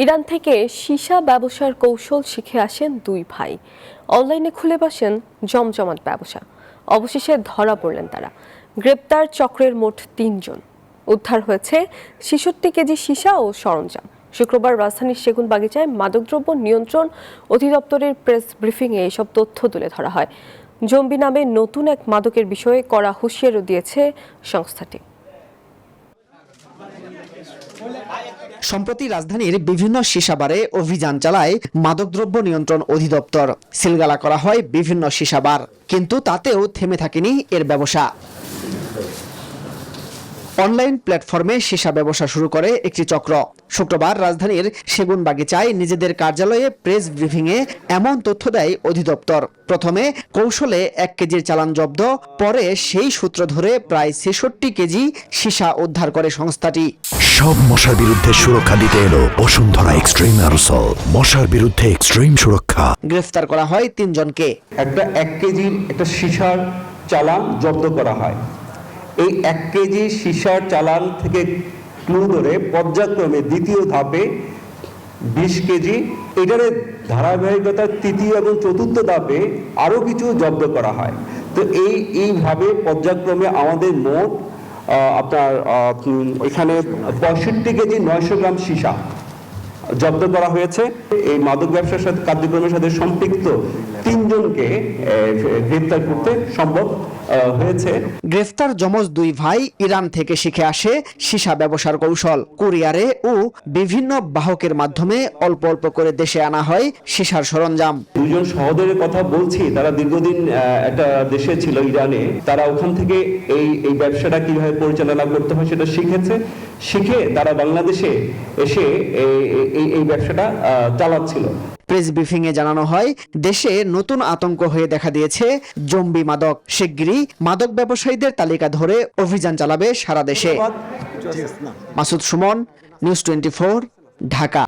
Iran থেকে সীসা ব্যবসার কৌশল শিখে আসেন দুই ভাই। অনলাইনে খুলে বসেন জমজমাট ব্যবসা। অবশেষে ধরা পড়লেন তারা। গ্রেপ্তার চক্রের মোট ৩ জন। উদ্ধার হয়েছে ৬৬ কেজি সীসা ও সরঞ্জাম। শুক্রবার রাজধানীর সেগুনবাগিচায় মাদকদ্রব্য নিয়ন্ত্রণ অধিদপ্তরের প্রেস ব্রিফিংয়ে এসব তথ্য তুলে ধরা হয়। জম্বি নামে নতুন এক মাদকের বিষয়ে কড়া হুঁশিয়ারিও দিয়েছে সংস্থাটি। সম্প্রতি রাজধানীর বিভিন্ন সীসাবারে অভিযান চালায় মাদকদ্রব্য নিয়ন্ত্রণ অধিদপ্তর। সিলগালা করা হয় বিভিন্ন সীসাবার, কিন্তু তাতেও থেমে থাকেনি এর ব্যবসা। অনলাইন প্ল্যাটফর্মে সীসা ব্যবসা শুরু করে একটি চক্র। শুক্রবার রাজধানীর সেগুনবাগিচায় নিজেদের কার্যালয়ে প্রেস ব্রিফিংয়ে এমন তথ্য দেয় অধিদপ্তর। প্রথমে কৌশলে ১ কেজির চালান জব্দ, পরে সেই সূত্র ধরে প্রায় ৬৬ কেজি সীসা উদ্ধার করে সংস্থাটি। সব মশার বিরুদ্ধে সুরক্ষা দিতে এলো বসুন্ধরা এক্সট্রিম অ্যারোসল, মশার বিরুদ্ধে এক্সট্রিম সুরক্ষা। গ্রেফতার করা হয় ৩ জনকে। একটা ১ কেজির একটা সীসার চালান জব্দ করা হয়। এই ১ কেজি সীসার চালান থেকে ক্লু ধরে পর্যায়ক্রমে দ্বিতীয় ধাপে ২০ কেজি, এটারে ধারাবাহিকতার তৃতীয় এবং চতুর্থ ধাপে আরও কিছু জব্দ করা হয়। তো এইভাবে পর্যায়ক্রমে আমাদের মোট আপনার এখানে ৬৫ কেজি ৯০০ গ্রাম সীসা জব্দ করা হয়েছে। এই মাদক ব্যবসার সাথে কার্যক্রমের সাথে সম্পৃক্ত ৩ জনকে গ্রেফতার করতে সম্ভব হয়েছে। গ্রেফতার যমজ দুই ভাই ইরান থেকে শিখে আসে সীসা ব্যবসার কৌশল। কুরিয়ারে ও বিভিন্ন বাহকের মাধ্যমে অল্প অল্প করে দেশে আনা হয় সীসার সরঞ্জাম। ২ জন সহোদরের কথা বলছি, তারা দীর্ঘদিন একটা দেশে ছিল, ইরানে। তারা ওখান থেকে এই ব্যবসাটা কিভাবে পরিচালনা করতে হয় সেটা শিখে তারা বাংলাদেশে এসে এই ব্যবসাটা চালাচ্ছিল। প্রেস ব্রিফিংয়ে জানানো হয়, দেশে নতুন আতঙ্ক হয়ে দেখা দিয়েছে জম্বি মাদক। শিগগিরই মাদক ব্যবসায়ীদের তালিকা ধরে অভিযান চালাবে সারা দেশে। মাসুদ সুমন, নিউজ 24, ঢাকা।